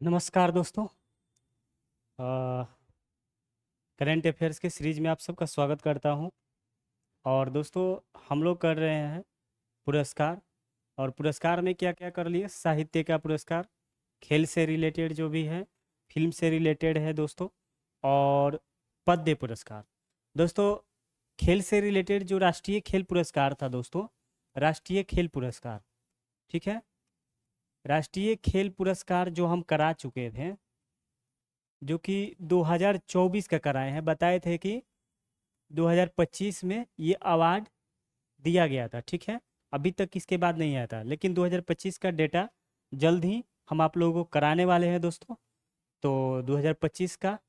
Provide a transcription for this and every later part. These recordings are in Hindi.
नमस्कार दोस्तों। करंट अफेयर्स के सीरीज में आप सबका स्वागत करता हूं। और दोस्तों, हम लोग कर रहे हैं पुरस्कार। और पुरस्कार में क्या क्या कर लिए? साहित्य का पुरस्कार, खेल से रिलेटेड जो भी है, फिल्म से रिलेटेड है दोस्तों, और पद्य पुरस्कार। दोस्तों, खेल से रिलेटेड जो राष्ट्रीय खेल पुरस्कार था दोस्तों, राष्ट्रीय खेल पुरस्कार, ठीक है, राष्ट्रीय खेल पुरस्कार जो हम करा चुके थे, जो कि 2024 का कराए हैं, बताए थे कि 2025 में ये अवार्ड दिया गया था, ठीक है। अभी तक इसके बाद नहीं आया था, लेकिन 2025 का डेटा जल्द ही हम आप लोगों को कराने वाले हैं दोस्तों। तो 2025 का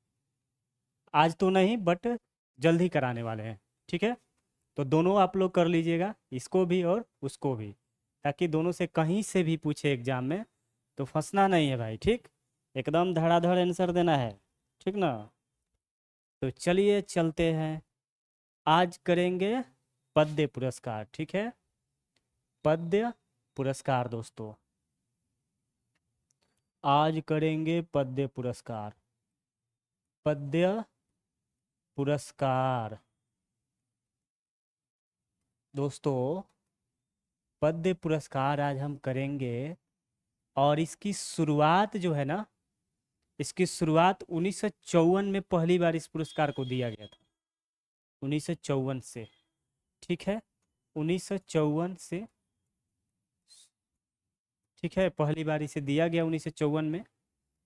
आज तो नहीं, बट जल्द ही कराने वाले हैं, ठीक है। तो दोनों आप लोग कर लीजिएगा, इसको भी और उसको भी, ताकि दोनों से कहीं से भी पूछे एग्जाम में तो फंसना नहीं है भाई, ठीक। एकदम धड़ाधड़ आंसर देना है, ठीक ना। तो चलिए चलते हैं। आज करेंगे पद्य पुरस्कार, ठीक है। पद्य पुरस्कार दोस्तों, आज करेंगे पद्य पुरस्कार। पद्य पुरस्कार दोस्तों, पद्य पुरस्कार आज हम करेंगे। और इसकी शुरुआत जो है ना, इसकी शुरुआत 1954 में पहली बार इस पुरस्कार को दिया गया था। 1954 से, ठीक है, 1954 से, ठीक है, पहली बार इसे दिया गया 1954 में।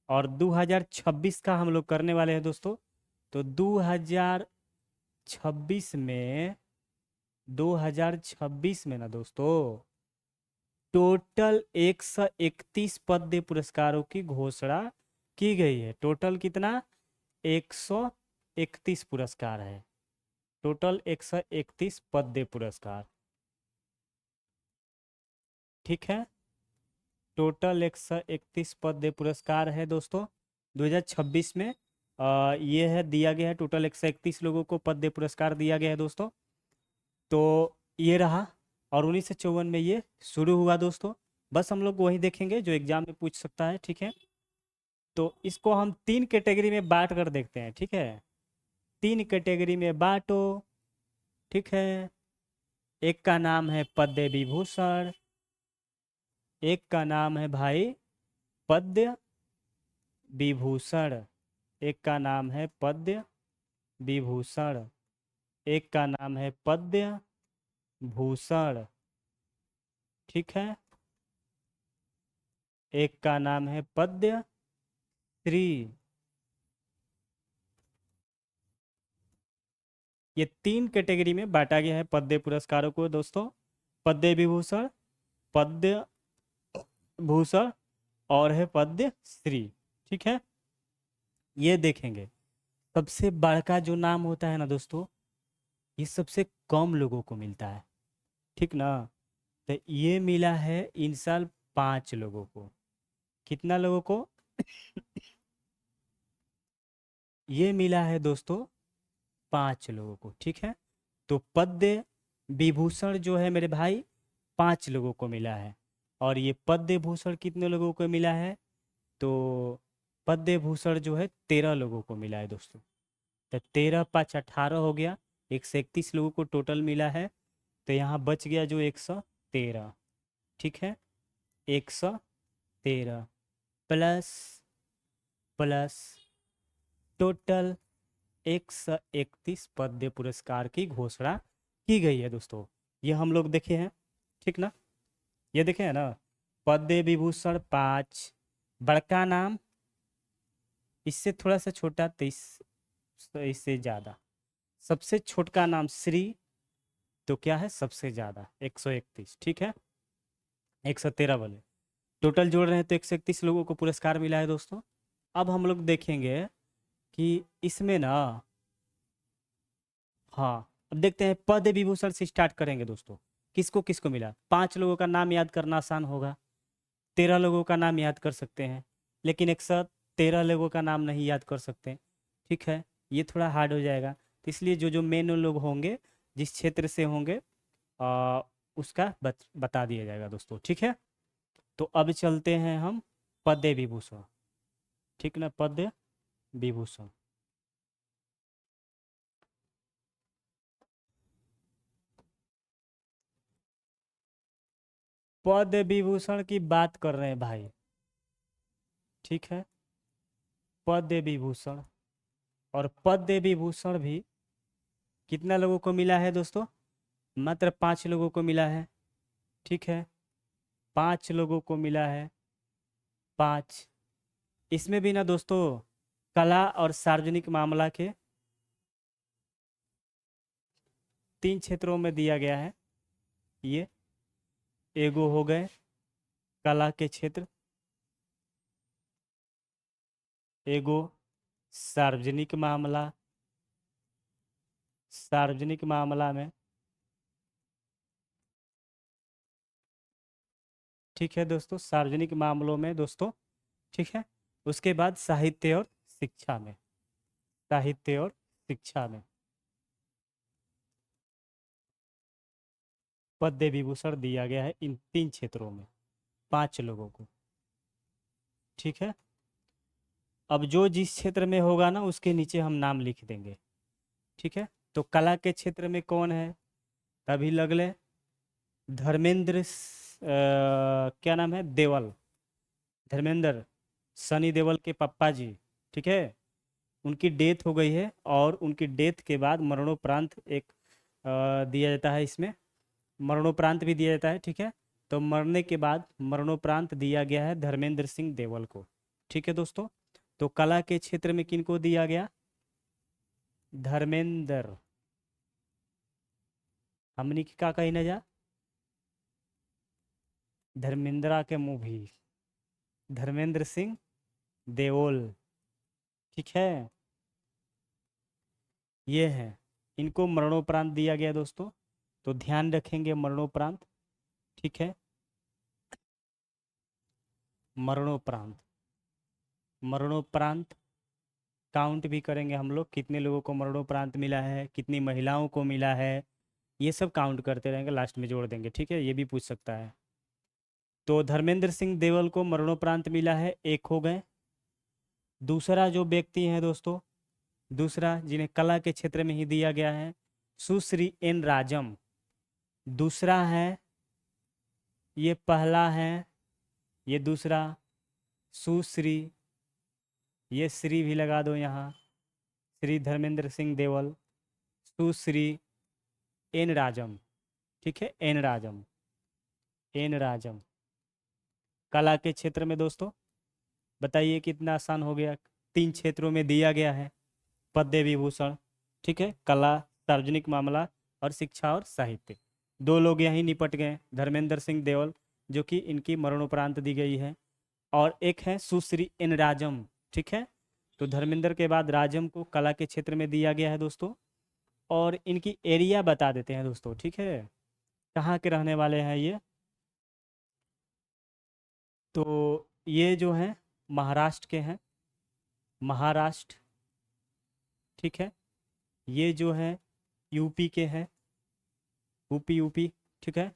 और 2026 का हम लोग करने वाले हैं दोस्तों। तो 2026 में, 2026 में ना दोस्तों, टोटल 131 पद्य पुरस्कारों की घोषणा की गई है। टोटल कितना? 131 पुरस्कार है। टोटल 131 पद्य पुरस्कार, ठीक है। टोटल 131 पद्य पुरस्कार है दोस्तों 2026 में। ये है, दिया गया है, टोटल 131 लोगों को पद्य पुरस्कार दिया गया है दोस्तों। तो ये रहा। और 1954 में ये शुरू हुआ दोस्तों। बस हम लोग वही देखेंगे जो एग्जाम में पूछ सकता है, ठीक है। तो इसको हम तीन कैटेगरी में बांट कर देखते हैं, ठीक है। तीन कैटेगरी में बांटो, ठीक है। एक का नाम है पद्य विभूषण, एक का नाम है भाई पद्य विभूषण, एक का नाम है पद्य विभूषण, एक का नाम है पद्य भूषण, ठीक है। एक का नाम है पद्य श्री। ये तीन कैटेगरी में बांटा गया है पद्य पुरस्कारों को दोस्तों। पद्य विभूषण, पद्य भूषण, और है पद्य श्री, ठीक है। ये देखेंगे, सबसे बड़का जो नाम होता है ना दोस्तों, ये सबसे कम लोगों को मिलता है, ठीक ना। तो ये मिला है इन साल 5 लोगों को। कितना लोगों को? ये मिला है दोस्तों 5 लोगों को, ठीक है। तो पद्य विभूषण जो है मेरे भाई, 5 लोगों को मिला है। और ये पद्य भूषण कितने लोगों को मिला है? तो पद्य भूषण जो है 13 लोगों को मिला है दोस्तों। तो 13 × 5 = 18 हो गया। 131 लोगों को टोटल मिला है। तो यहाँ बच गया जो 113, ठीक है। 113 प्लस प्लस टोटल 131 पद्य पुरस्कार की घोषणा की गई है दोस्तों। ये हम लोग देखे हैं, ठीक ना। ये देखे हैं ना, पद्य विभूषण 5, बड़का नाम इससे थोड़ा सा छोटा 23, इससे ज़्यादा। सबसे छोटका नाम श्री, तो क्या है सबसे ज़्यादा 131, ठीक है। 113 वाले टोटल जोड़ रहे हैं तो 131 लोगों को पुरस्कार मिला है दोस्तों। अब हम लोग देखेंगे कि इसमें ना, हाँ, अब देखते हैं पद्य विभूषण से स्टार्ट करेंगे दोस्तों। किसको किसको मिला? 5 लोगों का नाम याद करना आसान होगा, 13 लोगों का नाम याद कर सकते हैं, लेकिन 113 लोगों का नाम नहीं याद कर सकते, ठीक है। ये थोड़ा हार्ड हो जाएगा। तो इसलिए जो जो मेन लोग होंगे, जिस क्षेत्र से होंगे, आ, उसका बता दिया जाएगा दोस्तों, ठीक है। तो अब चलते हैं हम पद्य विभूषण। ठीक ना, पद्म विभूषण। पद्म विभूषण की बात कर रहे हैं भाई, ठीक है। पद्म विभूषण, और पद्म विभूषण भी कितना लोगों को मिला है दोस्तों? मात्र 5 लोगों को मिला है, ठीक है। 5 लोगों को मिला है, 5। इसमें भी ना दोस्तों कला और सार्वजनिक मामला के 3 क्षेत्रों में दिया गया है। ये एगो हो गए कला के क्षेत्र, एगो सार्वजनिक मामला। सार्वजनिक मामला में, ठीक है दोस्तों, सार्वजनिक मामलों में दोस्तों, ठीक है। उसके बाद साहित्य और शिक्षा में, साहित्य और शिक्षा में पद्म विभूषण दिया गया है इन 3 क्षेत्रों में 5 लोगों को, ठीक है। अब जो जिस क्षेत्र में होगा ना उसके नीचे हम नाम लिख देंगे, ठीक है। तो कला के क्षेत्र में कौन है? तभी लगले धर्मेंद्र क्या नाम है, देवल, धर्मेंद्र, सनी देवल के पापा जी, ठीक है। उनकी डेथ हो गई है, और उनकी डेथ के बाद मरणोपरांत एक दिया जाता है इसमें, मरणोपरांत भी दिया जाता है, ठीक है। तो मरने के बाद मरणोपरांत दिया गया है धर्मेंद्र सिंह देवल को, ठीक है दोस्तों। तो कला के क्षेत्र में किनको दिया गया? धर्मेंद्र, हमनी की का कही ना जा, धर्मेंद्रा के मूवी, धर्मेंद्र सिंह देओल, ठीक है। ये है, इनको मरणोपरांत दिया गया दोस्तों, तो ध्यान रखेंगे मरणोपरांत, ठीक है। मरणोपरांत, मरणोपरांत काउंट भी करेंगे हम लोग, कितने लोगों को मरणोपरांत मिला है, कितनी महिलाओं को मिला है, ये सब काउंट करते रहेंगे, लास्ट में जोड़ देंगे, ठीक है। ये भी पूछ सकता है। तो धर्मेंद्र सिंह देवल को मरणोपरांत मिला है, एक हो गए। दूसरा जो व्यक्ति है दोस्तों, दूसरा जिन्हें कला के क्षेत्र में ही दिया गया है, सुश्री एन राजम। दूसरा है, ये पहला है, ये दूसरा, सुश्री, ये श्री भी लगा दो यहाँ, श्री धर्मेंद्र सिंह देवल, सुश्री एन राजम, ठीक है। एन राजम, एन राजम, कला के क्षेत्र में दोस्तों, बताइए कितना आसान हो गया। 3 क्षेत्रों में दिया गया है पद्म विभूषण, ठीक है। कला, सार्वजनिक मामला और शिक्षा और साहित्य। 2 लोग यहीं निपट गए, धर्मेंद्र सिंह देवल जो कि इनकी मरणोपरांत दी गई है, और एक है सुश्री एन राजम, ठीक है। तो धर्मेंद्र के बाद राजम को कला के क्षेत्र में दिया गया है दोस्तों। और इनकी एरिया बता देते हैं दोस्तों, ठीक है, कहाँ के रहने वाले हैं ये। तो ये जो हैं महाराष्ट्र के हैं, महाराष्ट्र, ठीक है। ये जो है यूपी के हैं, यूपी, यूपी, ठीक है।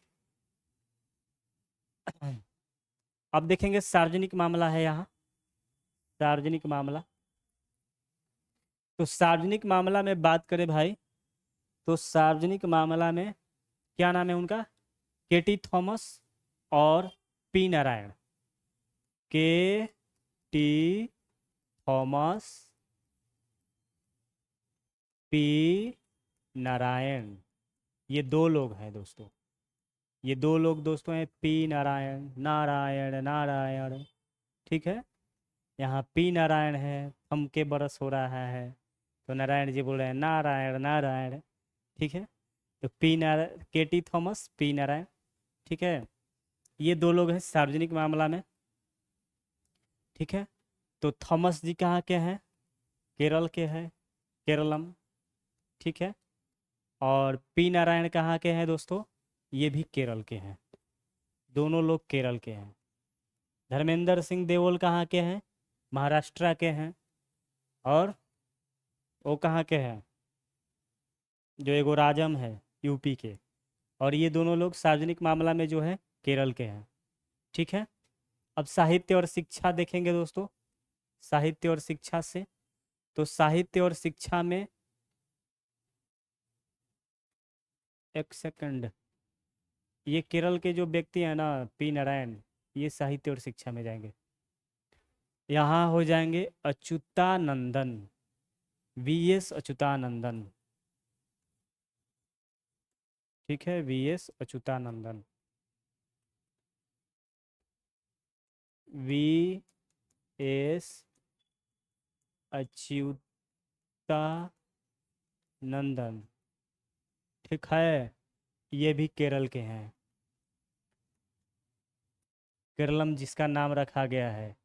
अब देखेंगे सार्वजनिक मामला है यहाँ, सार्वजनिक मामला। तो सार्वजनिक मामला में बात करें भाई, तो सार्वजनिक मामला में क्या नाम है उनका? केटी थॉमस और पी नारायण, के टी थॉमस, पी नारायण, ये 2 लोग हैं दोस्तों। ये 2 लोग दोस्तों हैं, पी नारायण, नारायण नारायण, ठीक है। यहाँ पी नारायण है, थम के बरस हो रहा है, तो नारायण जी बोल रहे हैं नारायण नारायण, ठीक है। तो पी नारायण, केटी थॉमस, पी नारायण, ठीक है। ये 2 लोग हैं सार्वजनिक मामला में, ठीक है। तो थॉमस जी कहाँ के हैं? केरल के हैं, केरलम, ठीक है। और पी नारायण कहाँ के हैं दोस्तों? ये भी केरल के हैं, 2 लोग केरल के हैं। धर्मेंद्र सिंह देओल कहाँ के हैं? महाराष्ट्र के हैं। और वो कहाँ के हैं? जो एगो राजम है, यूपी के। और ये 2 लोग सार्वजनिक मामला में जो है केरल के हैं, ठीक है। अब साहित्य और शिक्षा देखेंगे दोस्तों, साहित्य और शिक्षा से। तो साहित्य और शिक्षा में, एक सेकंड, ये केरल के जो व्यक्ति हैं ना, पी नारायण, ये साहित्य और शिक्षा में जाएंगे। यहाँ हो जाएंगे अच्युतानंदन, वीएस अच्युतानंदन। ठीक है, V S Achuthanandan, V S Achuthanandan. ठीक है, ये भी केरल के हैं, केरलम जिसका नाम रखा गया है।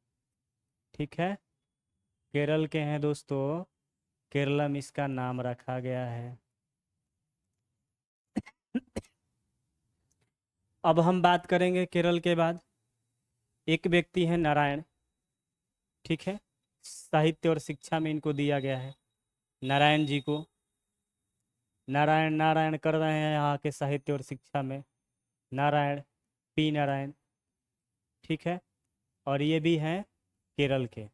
ठीक है, केरल के हैं दोस्तों, केरलम इसका नाम रखा गया है। अब हम बात करेंगे केरल के बाद, एक व्यक्ति है नारायण। ठीक है, साहित्य और शिक्षा में इनको दिया गया है, नारायण जी को। नारायण नारायण कर रहे हैं यहाँ के साहित्य और शिक्षा में, नारायण, पी नारायण। ठीक है, और ये भी हैं केरल के।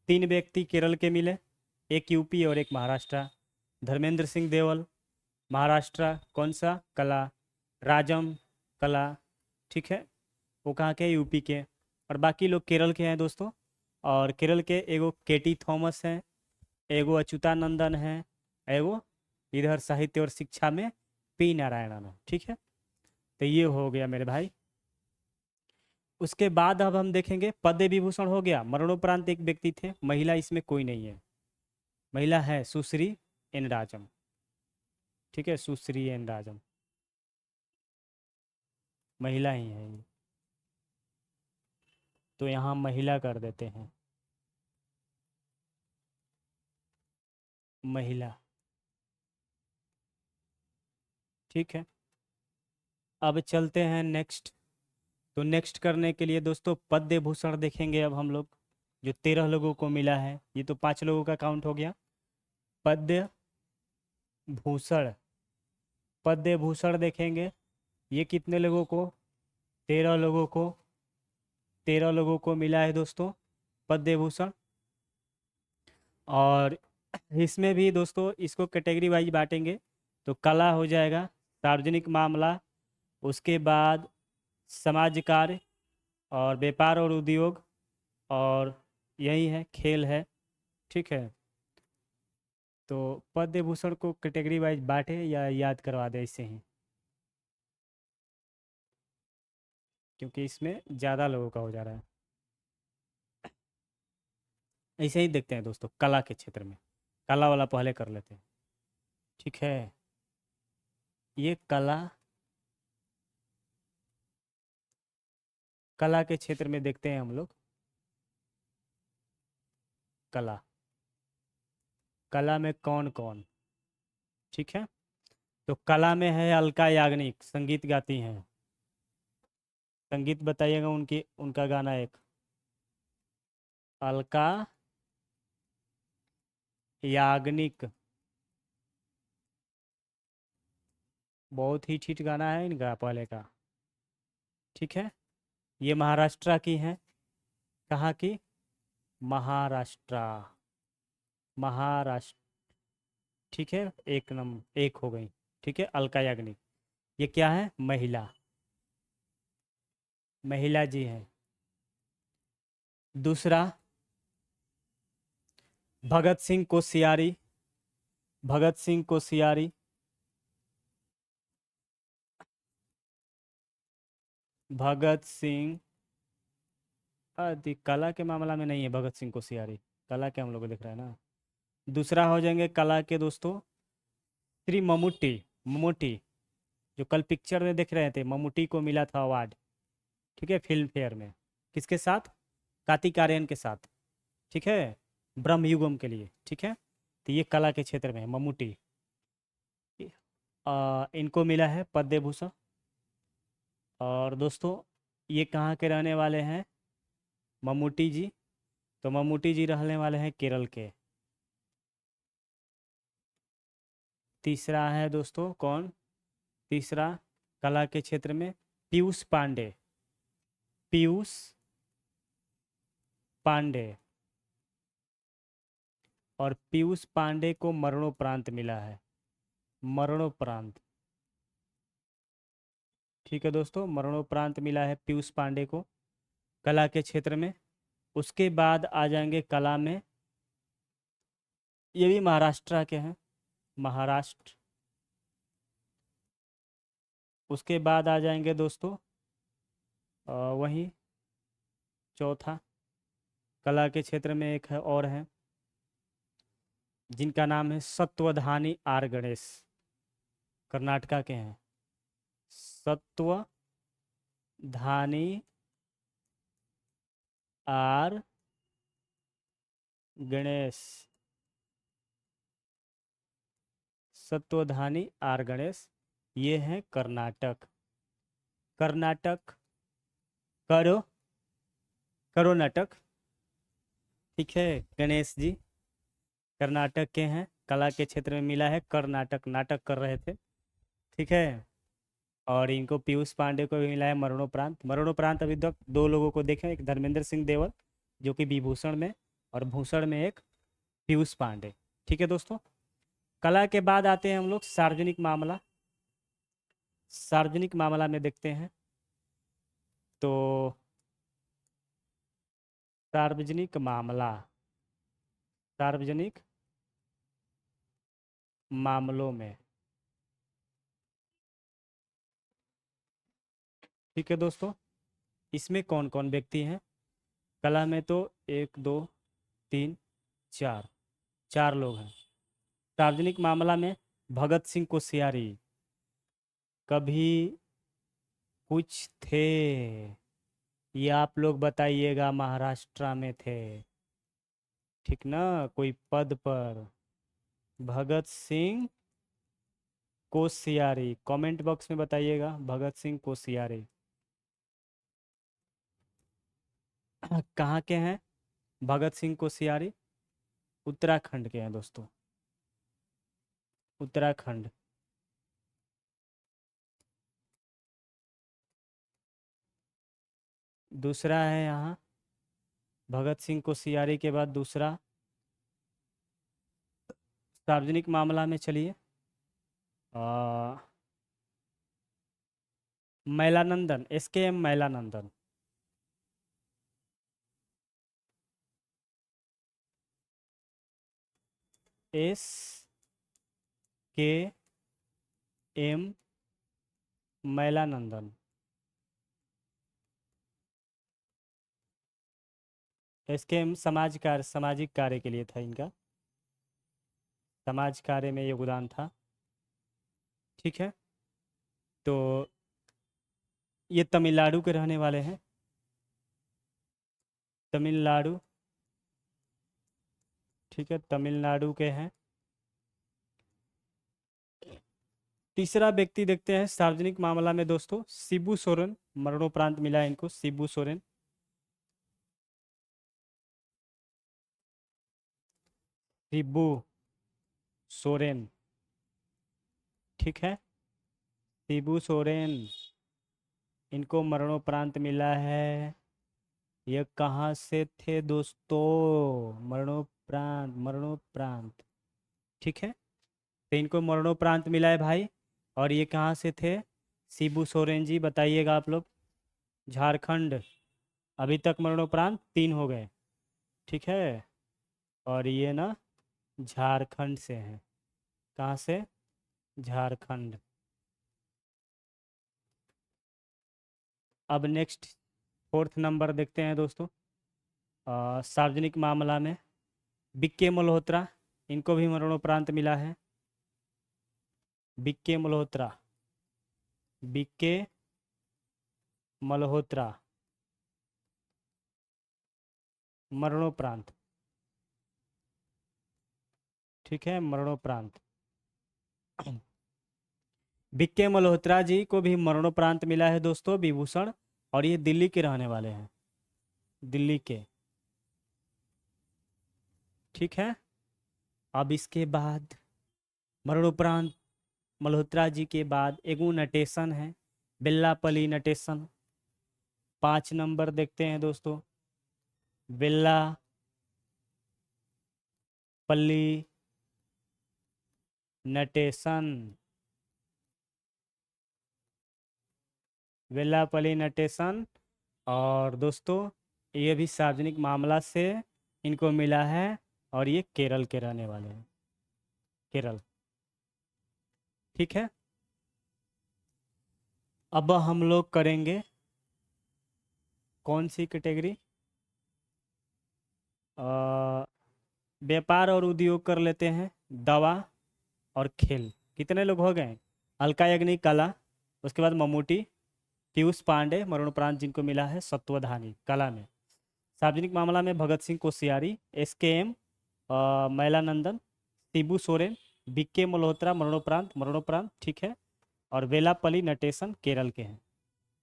तीन व्यक्ति केरल के मिले, एक यूपी और एक महाराष्ट्र। धर्मेंद्र सिंह देवल, महाराष्ट्र, कौन सा, कला, राजम, कला। ठीक है, वो कहाँ के, यूपी के। और बाकी लोग केरल के हैं दोस्तों। और केरल के एगो केटी थॉमस हैं, एगो अच्युतानंदन है, एगो इधर साहित्य और शिक्षा में पी नारायणन है। ठीक है, तो ये हो गया मेरे भाई। उसके बाद अब हम देखेंगे पद्म विभूषण हो गया, मरणोपरांत एक व्यक्ति थे, महिला इसमें कोई नहीं है। महिला है सुश्री एन राजम। ठीक है, सुश्री एन राजम, महिला ही है ये। तो यहाँ महिला कर देते हैं, महिला। ठीक है, अब चलते हैं नेक्स्ट। तो नेक्स्ट करने के लिए दोस्तों पद्म भूषण देखेंगे अब हम लोग, जो 13 लोगों को मिला है। ये तो 5 लोगों का काउंट हो गया। पद्म भूषण, पद्म भूषण देखेंगे, ये कितने लोगों को, 13 लोगों को, 13 लोगों को मिला है दोस्तों पद्म भूषण। और इसमें भी दोस्तों इसको कैटेगरी वाइज बांटेंगे। तो कला हो जाएगा, सार्वजनिक मामला, उसके बाद समाज कार्य, और व्यापार और उद्योग, और यही है, खेल है। ठीक है, तो पद्म भूषण को कैटेगरी वाइज बांटे या याद करवा दे इससे ही, क्योंकि इसमें ज़्यादा लोगों का हो जा रहा है। ऐसे ही देखते हैं दोस्तों कला के क्षेत्र में, कला वाला पहले कर लेते हैं। ठीक है, ये कला, कला के क्षेत्र में देखते हैं हम लोग। कला, कला में कौन कौन। ठीक है, तो कला में है अलका याग्निक, संगीत गाती हैं। संगीत बताइएगा उनकी, उनका गाना एक, अलका याग्निक। बहुत ही हिट गाना है इनका पहले का। ठीक है, ये महाराष्ट्र की हैं। कहाँ की, महाराष्ट्र, महाराष्ट्र। ठीक है, एक नंबर, एक हो गई। ठीक है, अलका याग्निक। ये क्या है, महिला, महिला जी हैं। दूसरा, भगत सिंह कोश्यारी, भगत सिंह कोश्यारी, भगत सिंह। कला के मामला में नहीं है भगत सिंह कोश्यारी, कला के हम लोग को दिख रहा है ना। दूसरा हो जाएंगे कला के दोस्तों, श्री मम्मूटी, मम्मूटी, जो कल पिक्चर में देख रहे थे, मम्मूटी को मिला था अवार्ड। ठीक है, फिल्म फेयर में, किसके साथ, कार्तिक आर्यन के साथ। ठीक है, ब्रह्मयुगम के लिए। ठीक है, तो ये कला के क्षेत्र में है मम्मूटी। इनको मिला है पद्म भूषण। और दोस्तों ये कहाँ के रहने वाले हैं, मम्मूटी जी। तो मम्मूटी जी रहने वाले हैं केरल के। तीसरा है दोस्तों कौन, तीसरा कला के क्षेत्र में पीयूष पांडे, पीयूष पांडे, और पीयूष पांडे को मरणोपरांत मिला है, मरणोपरांत। ठीक है दोस्तों, मरणोपरांत मिला है पीयूष पांडे को कला के क्षेत्र में। उसके बाद आ जाएंगे कला में, ये भी महाराष्ट्र के हैं, महाराष्ट्र। उसके बाद आ जाएंगे दोस्तों वही चौथा कला के क्षेत्र में एक है और है, जिनका नाम है सत्वधानी आर गणेश, कर्नाटका के हैं, सत्वधानी आर गणेश, सत्वधानी आर गणेश, ये हैं कर्नाटक। कर्नाटक, करो करो नाटक। ठीक है, गणेश जी कर्नाटक के हैं, कला के क्षेत्र में मिला है, कर्नाटक, नाटक कर रहे थे। ठीक है, और इनको पीयूष पांडे को भी मिला है मरणोपरांत। मरणोपरांत अभी तक दो लोगों को देखें, एक धर्मेंद्र सिंह देवल जो कि विभूषण में, और भूषण में एक पीयूष पांडे। ठीक है दोस्तों, कला के बाद आते हैं हम लोग सार्वजनिक मामला। सार्वजनिक मामला में देखते हैं तो सार्वजनिक मामला, सार्वजनिक मामलों में। ठीक है दोस्तों, इसमें कौन कौन व्यक्ति हैं? कला में तो एक दो तीन चार, चार लोग हैं। सार्वजनिक मामला में भगत सिंह कोश्यारी कभी कुछ थे, ये आप लोग बताइएगा, महाराष्ट्र में थे, ठीक ना, कोई पद पर। भगत सिंह कोश्यारी, कमेंट बॉक्स में बताइएगा, भगत सिंह कोश्यारी कहाँ के हैं? भगत सिंह कोश्यारी उत्तराखंड के हैं दोस्तों, उत्तराखंड। दूसरा है यहाँ, भगत सिंह कोश्यारी के बाद दूसरा सार्वजनिक मामला में, चलिए मैलानंदन, SKM मैलानंदन। SKM मैलानंदन, SKM समाज कार्य, सामाजिक कार्य के लिए था इनका, समाज कार्य में योगदान था। ठीक है, तो ये तमिलनाडु के रहने वाले हैं, तमिलनाडु। ठीक है, तमिलनाडु के हैं। तीसरा व्यक्ति देखते हैं सार्वजनिक मामला में दोस्तों, शिबू सोरेन, मरणोपरांत मिला है इनको, शिबू सोरेन। शिबू सोरेन, ठीक है, शिबू सोरेन, इनको मरणोपरांत मिला है। ये कहाँ से थे दोस्तों? मरणोपरांत, मरणोपरांत। ठीक है, तो इनको मरणोपरांत मिला है भाई, और ये कहाँ से थे? शिबू सोरेन जी बताइएगा आप लोग। झारखंड, अभी तक मरणोपरांत 3 हो गए। ठीक है, और ये ना झारखंड से हैं। कहाँ से? झारखंड। अब नेक्स्ट फोर्थ नंबर देखते हैं दोस्तों, सार्वजनिक मामला में बीके मल्होत्रा, इनको भी मरणोपरांत मिला है। बीके मल्होत्रा, बीके मल्होत्रा, मरणोपरांत। ठीक है, मरणोपरांत। बीके मल्होत्रा जी को भी मरणोपरांत मिला है दोस्तों, विभूषण, और ये दिल्ली के रहने वाले हैं, दिल्ली के। ठीक है, अब इसके बाद मरणोपरांत मल्होत्रा जी के बाद एगो नटेशन है, बेल्लापल्ली नटेशन। 5 नंबर देखते हैं दोस्तों, वेल्ला पल्ली नटेशन, वेल्लापल्ली नटेशन। और दोस्तों ये भी सार्वजनिक मामला से इनको मिला है, और ये केरल के रहने वाले हैं, केरल। ठीक है, अब हम लोग करेंगे कौन सी कैटेगरी, व्यापार और उद्योग कर लेते हैं, दवा और खेल। कितने लोग हो गए? अलका याग्निक कला, उसके बाद ममूटी, पीयूष पांडे मरणोपरांत जिनको मिला है सत्वधानी कला में। सार्वजनिक मामला में भगत सिंह कोश्यारी, SKM मैलानंदन, शिबू सोरेन, BK मल्होत्रा मरणोपरांत, ठीक है। और वेलापल्ली नटेशन केरल के हैं।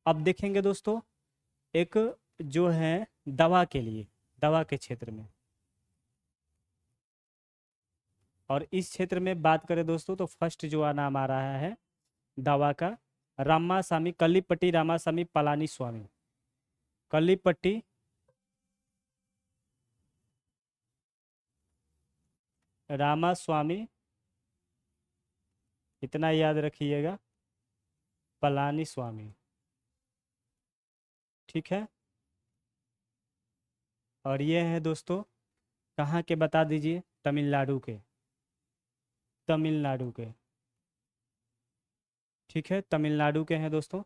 अब देखेंगे दोस्तों एक जो है दवा के लिए, दवा के क्षेत्र में, और इस क्षेत्र में बात करें दोस्तों तो फर्स्ट जो नाम आ रहा है दवा का, रामासामी कल्लीपट्टी रामासामी पलानी स्वामी। कल्लीपट्टी रामास्वामी, इतना याद रखिएगा, पलानी स्वामी। ठीक है, और ये हैं दोस्तों कहाँ के बता दीजिए? तमिलनाडु के, तमिलनाडु के। ठीक है, तमिलनाडु के हैं दोस्तों,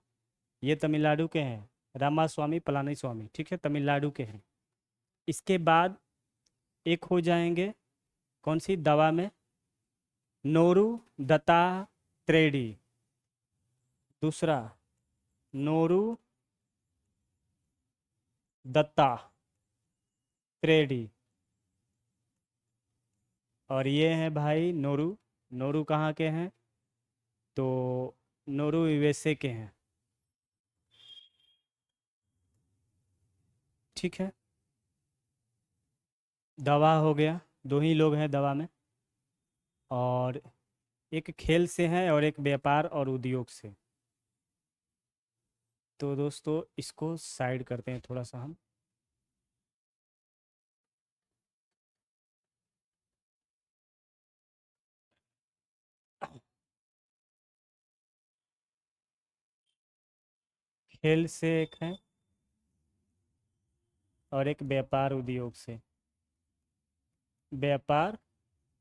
ये तमिलनाडु के हैं, रामास्वामी पलानी स्वामी। ठीक है, तमिलनाडु के हैं। इसके बाद एक हो जाएंगे कौन सी दवा में, नोरू दत्ता त्रेडी। दूसरा नोरू दत्ता त्रेडी। और ये हैं भाई नोरू, नोरू कहाँ के हैं? तो नोरू USA के हैं। ठीक है, दवा हो गया, दो ही लोग हैं दवा में, और एक खेल से है और एक व्यापार और उद्योग से। तो दोस्तों इसको साइड करते हैं थोड़ा सा हम। खेल से एक है और एक व्यापार उद्योग से, व्यापार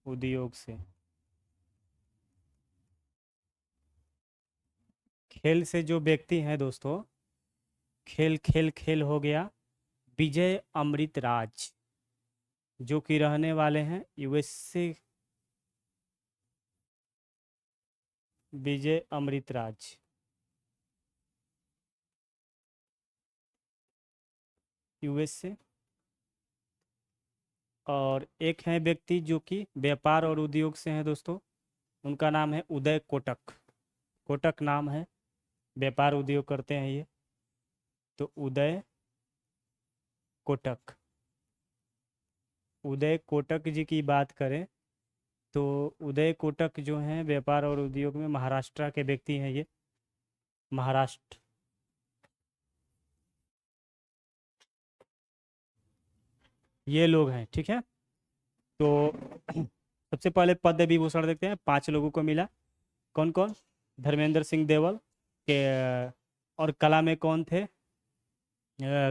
उद्योग से। खेल से जो व्यक्ति हैं दोस्तों, खेल खेल खेल हो गया विजय अमृत राज, जो कि रहने वाले हैं USA। विजय अमृत राज, USA। और एक है व्यक्ति जो कि व्यापार और उद्योग से हैं दोस्तों, उनका नाम है उदय कोटक, कोटक नाम है, व्यापार उद्योग करते हैं ये। तो उदय कोटक, उदय कोटक जी की बात करें तो उदय कोटक जो हैं व्यापार और उद्योग में महाराष्ट्र के व्यक्ति हैं ये, महाराष्ट्र। ये लोग हैं। ठीक है, तो सबसे पहले पद्म विभूषण देखते हैं, 5 लोगों को मिला। कौन कौन? धर्मेंद्र सिंह देवल के, और कला में कौन थे?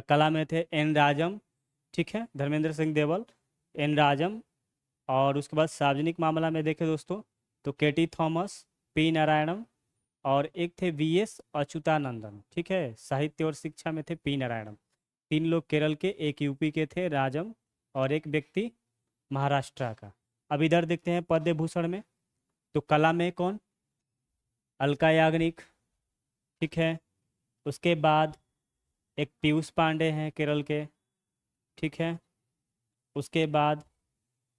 कला में थे N राजम। ठीक है, धर्मेंद्र सिंह देवल, N राजम। और उसके बाद सार्वजनिक मामला में देखें दोस्तों तो KT थॉमस, P नारायणम, और एक थे VS अच्युतानंदन। ठीक है, साहित्य और शिक्षा में थे P नारायणम। 3 लोग केरल के, एक यूपी के थे राजम, और एक व्यक्ति महाराष्ट्र का। अब इधर देखते हैं पद्म भूषण में, तो कला में कौन? अलका याग्निक। ठीक है, उसके बाद एक पीयूष पांडे हैं केरल के। ठीक है, उसके बाद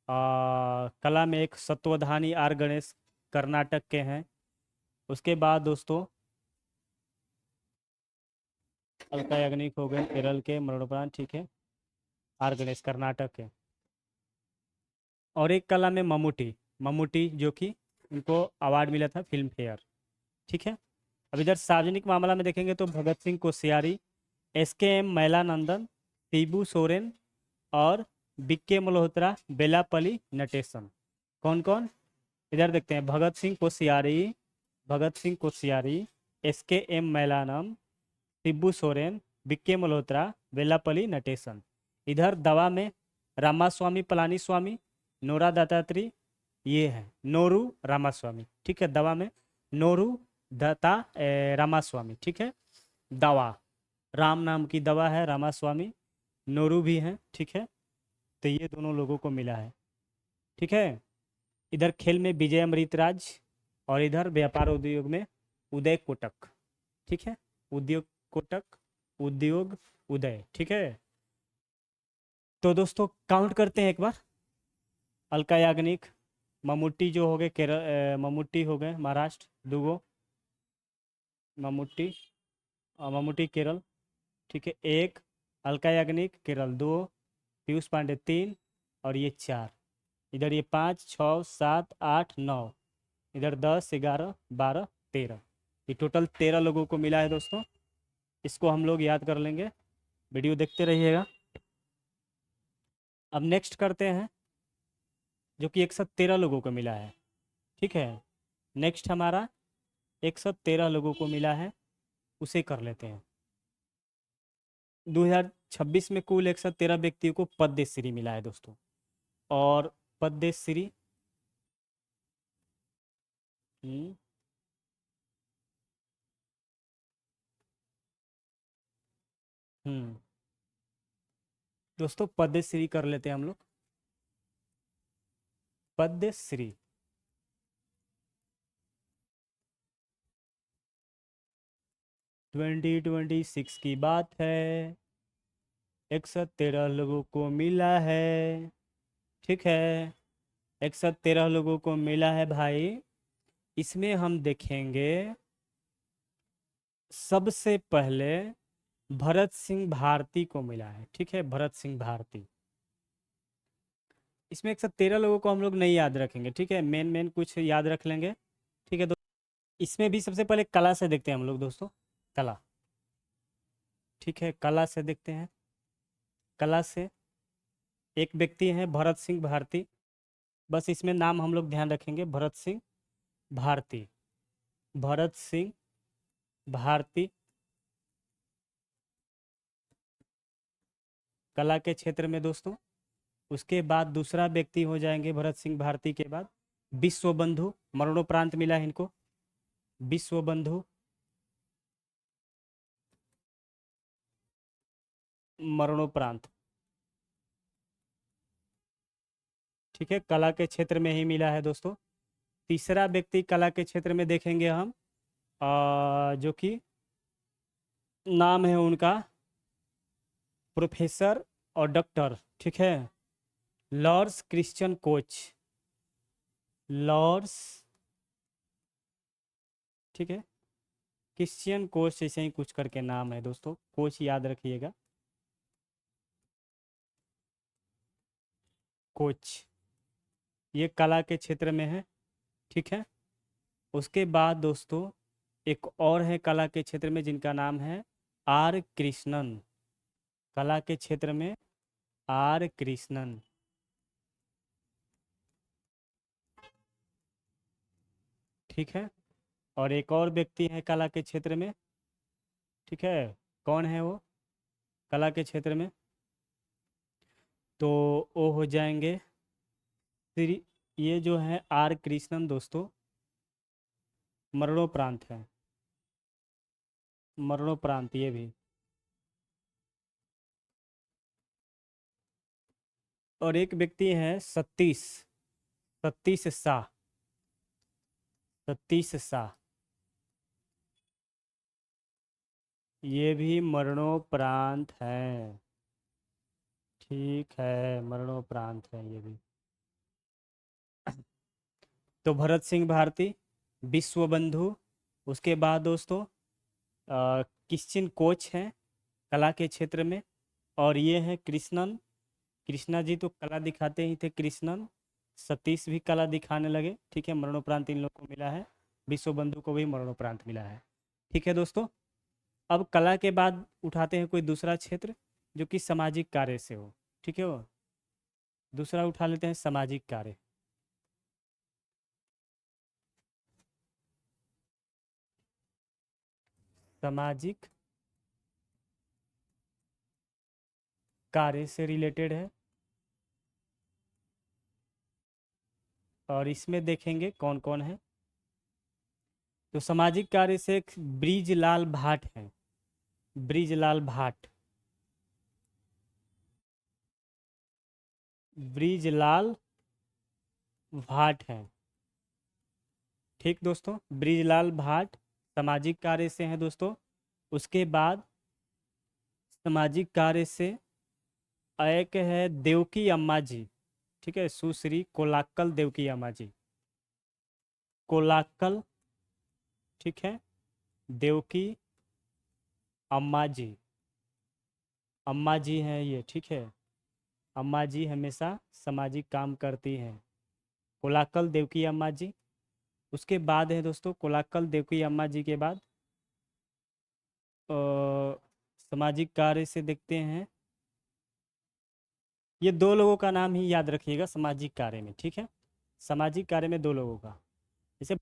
कला में एक सत्वधानी R गणेश कर्नाटक के हैं। उसके बाद दोस्तों अलका याग्निक हो गए केरल के मरणोपरांत। ठीक है, R गणेश कर्नाटक के। और एक कला में ममूटी, ममूटी जो कि उनको अवार्ड मिला था फिल्म फेयर। ठीक है, अब इधर सार्वजनिक मामला में देखेंगे तो भगत सिंह कोश्यारी, SKM मैलानंदन, शिबू सोरेन, और बीके मल्होत्रा, बेलापल्ली नटेशन। कौन कौन? इधर देखते हैं, भगत सिंह कोश्यारी, SKM मैलानम, शिबू सोरेन, बीके मल्होत्रा, बेलापल्ली नटेशन। इधर दवा में रामास्वामी पलानीस्वामी, नोरा दत्तात्रेय, ये है नोरू रामास्वामी। ठीक है, दवा में नोरू दत्ता रामास्वामी। ठीक है, दवा राम नाम की दवा है, रामास्वामी, नोरू भी हैं। ठीक है, तो ये दोनों लोगों को मिला है। ठीक है, इधर खेल में विजय अमृतराज, और इधर व्यापार उद्योग में उदय कोटक। ठीक है, उद्योग कोटक, उद्योग उदय। ठीक है, तो दोस्तों काउंट करते हैं एक बार। अलका याग्निक, मम्मूटी जो हो गए केरल, मम्मूटी हो गए महाराष्ट्र, दूगो मम्मूटी, मम्मूटी केरल। ठीक है, एक, अलका याग्निक केरल दो, पीयूष पांडे तीन, और ये चार। इधर ये 5 6 7 8 9, इधर 10 11 12 13, ये टोटल 13 लोगों को मिला है दोस्तों। इसको हम लोग याद कर लेंगे, वीडियो देखते रहिएगा। अब नेक्स्ट करते हैं, जो कि 113 लोगों को मिला है। ठीक है, नेक्स्ट हमारा 113 लोगों को मिला है, उसे कर लेते हैं। 2026 में कुल 113 व्यक्तियों को पद्मश्री मिला है दोस्तों। और पद्मश्री हम्म हम्म, दोस्तों पद्मश्री कर लेते हैं हम लोग। पद्मश्री 2026 की बात है, 113 लोगों को मिला है। ठीक है, 113 लोगों को मिला है भाई। इसमें हम देखेंगे, सबसे पहले भरत सिंह भारती को मिला है। ठीक है, भरत सिंह भारती। इसमें 113 लोगों को हम लोग नहीं याद रखेंगे। ठीक है, मेन मेन कुछ याद रख लेंगे। ठीक है, तो इसमें भी सबसे पहले कला से देखते हैं हम लोग दोस्तों, कला। ठीक है, कला से देखते हैं। कला से एक व्यक्ति हैं भरत सिंह भारती, बस इसमें नाम हम लोग ध्यान रखेंगे, भरत सिंह भारती। भरत सिंह भारती कला के क्षेत्र में दोस्तों। उसके बाद दूसरा व्यक्ति हो जाएंगे भरत सिंह भारती के बाद विश्व बंधु, मरणोपरांत मिला है इनको, विश्व बंधु, मरणोपरांत। ठीक है, कला के क्षेत्र में ही मिला है दोस्तों। तीसरा व्यक्ति कला के क्षेत्र में देखेंगे हम, जो कि नाम है उनका प्रोफेसर और डॉक्टर। ठीक है, लॉर्ड्स क्रिश्चियन कोच, लॉर्ड्स। ठीक है, क्रिश्चियन कोच ऐसे ही कुछ करके नाम है दोस्तों, कोच याद रखिएगा, कोच। ये कला के क्षेत्र में है। ठीक है, उसके बाद दोस्तों एक और है कला के क्षेत्र में, जिनका नाम है R कृष्णन। कला के क्षेत्र में R कृष्णन। ठीक है, और एक और व्यक्ति है कला के क्षेत्र में। ठीक है, कौन है वो कला के क्षेत्र में? तो वो हो जाएंगे श्री, ये जो है R कृष्णन दोस्तों, मरणोपरांत है, मरणोपरांत ये भी। और एक व्यक्ति है सतीश, सतीश शाह, सतीश शाह, ये भी मरणोपरांत है। ठीक है, मरणोपरांत है ये भी। तो भरत सिंह भारती, विश्व बंधु, उसके बाद दोस्तों क्रिश्चियन कोच हैं कला के क्षेत्र में, और ये हैं कृष्णन। कृष्णा जी तो कला दिखाते ही थे, कृष्णन। सतीश भी कला दिखाने लगे। ठीक है, मरणोपरांत इन लोग को मिला है, विश्व बंधु को भी मरणोपरांत मिला है। ठीक है दोस्तों, अब कला के बाद उठाते हैं कोई दूसरा क्षेत्र जो कि सामाजिक कार्य से हो। ठीक है वो। दूसरा उठा लेते हैं सामाजिक कार्य। सामाजिक कार्य से रिलेटेड है, और इसमें देखेंगे कौन कौन है। तो सामाजिक कार्य से एक ब्रिजलाल भाट है। ब्रिजलाल भाट। ब्रिजलाल भाट है। ठीक दोस्तों, ब्रिजलाल भाट सामाजिक कार्य से हैं दोस्तों। उसके बाद सामाजिक कार्य से एक है देवकी अम्मा जी। ठीक है, सुश्री कोलाक्कल देवकी अम्मा जी। कोलाक्कल। ठीक है, देवकी अम्मा जी। अम्मा जी हैं ये, ठीक है। अम्मा जी हमेशा सामाजिक काम करती हैं। कोलाक्कल देवकी अम्मा जी। उसके बाद है दोस्तों, कोलाक्कल देवकी अम्मा जी के बाद अ, सामाजिक कार्य से देखते हैं। ये दो लोगों का नाम ही याद रखिएगा सामाजिक कार्य में, ठीक है। सामाजिक कार्य में दो लोगों का, जैसे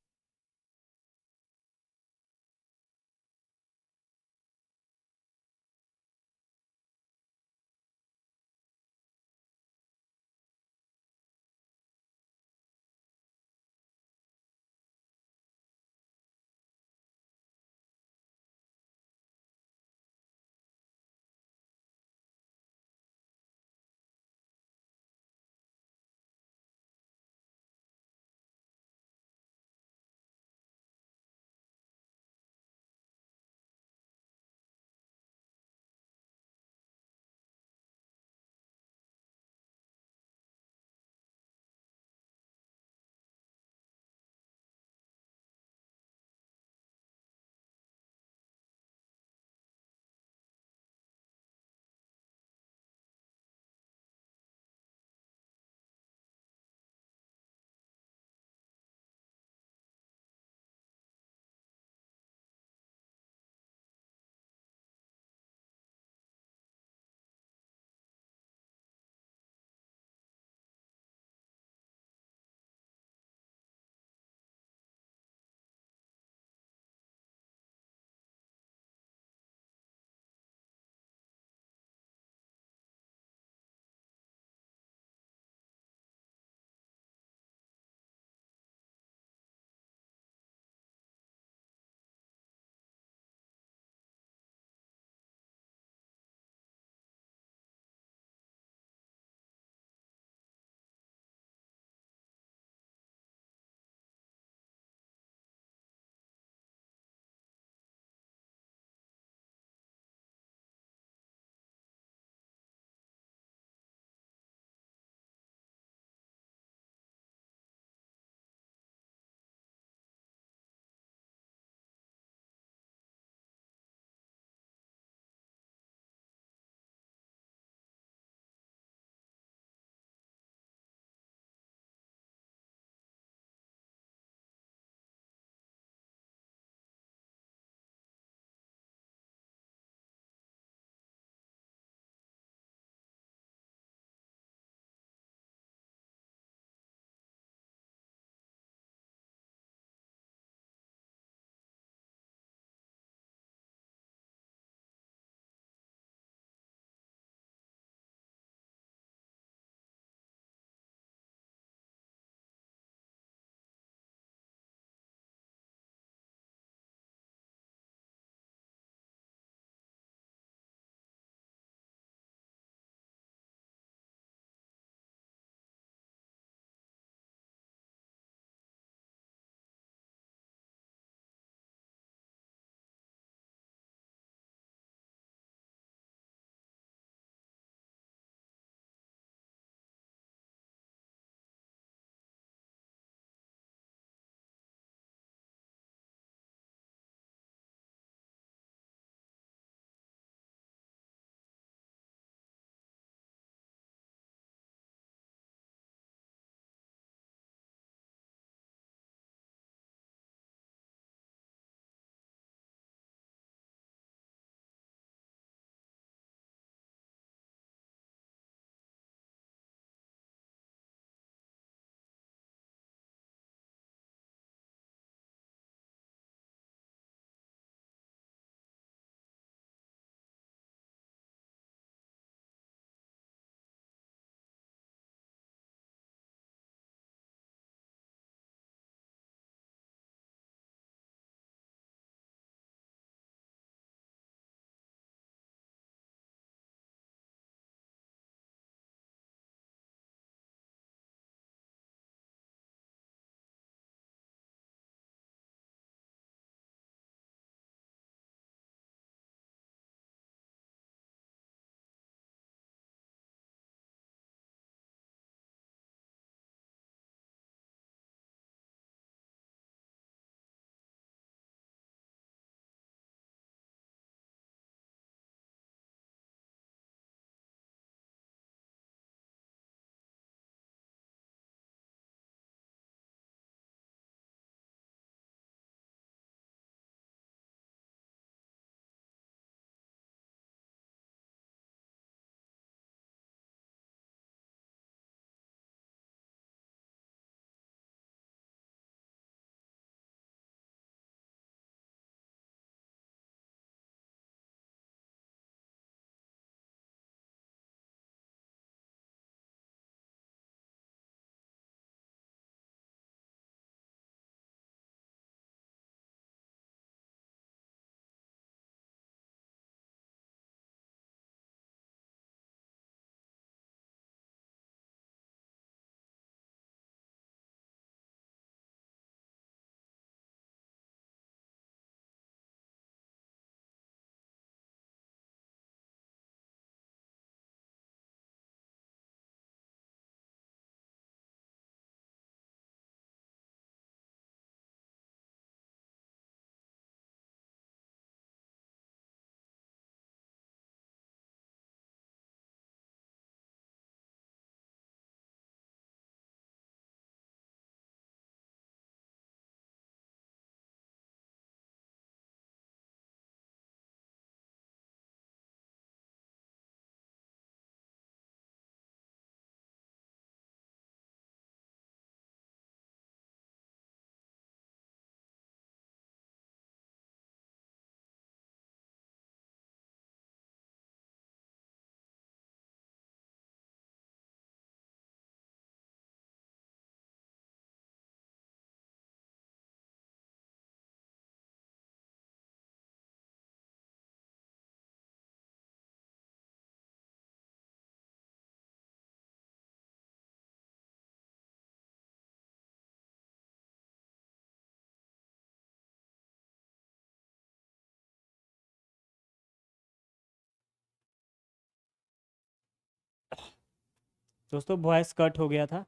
दोस्तों वॉइस कट हो गया था,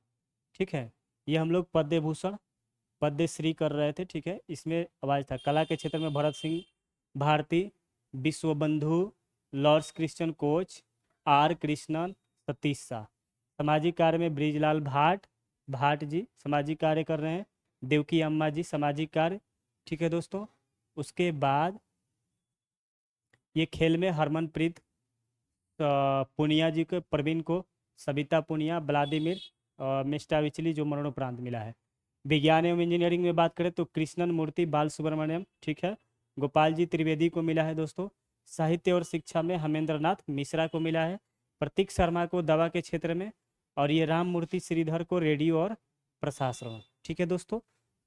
ठीक है। ये हम लोग पद्म भूषण पद्मश्री कर रहे थे, ठीक है। इसमें आवाज़ था कला के क्षेत्र में Bharat Singh Bharti, Vishwabandhu, Lords Christian Koch, R Krishnan, Satish Shah. सामाजिक कार्य में ब्रिजलाल भाट भाट जी सामाजिक कार्य कर रहे हैं। देवकी अम्मा जी सामाजिक कार्य, ठीक है दोस्तों। उसके बाद ये खेल में हरमनप्रीत पुनिया जी को, प्रवीण को, सविता पुनिया, व्लादिमीर मिस्टाविचली जो मरणोपरांत मिला है। विज्ञान एवं इंजीनियरिंग में बात करें तो कृष्णन मूर्ति बाल सुब्रमण्यम, ठीक है। गोपाल जी त्रिवेदी को मिला है दोस्तों। साहित्य और शिक्षा में हमेंद्र नाथ मिश्रा को मिला है। प्रतीक शर्मा को दवा के क्षेत्र में, और ये राम मूर्ति श्रीधर को रेडियो और प्रशासन, ठीक है दोस्तों।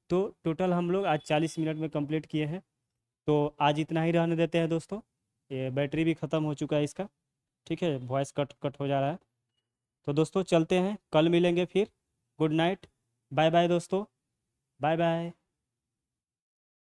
तो टोटल हम लोग आज 40 मिनट में कंप्लीट किए हैं। तो आज इतना ही रहने देते हैं दोस्तों, ये बैटरी भी ख़त्म हो चुका है इसका, ठीक है। वॉइस कट कट हो जा रहा है। तो दोस्तों चलते हैं, कल मिलेंगे फिर। गुड नाइट, बाय बाय दोस्तों, बाय बाय।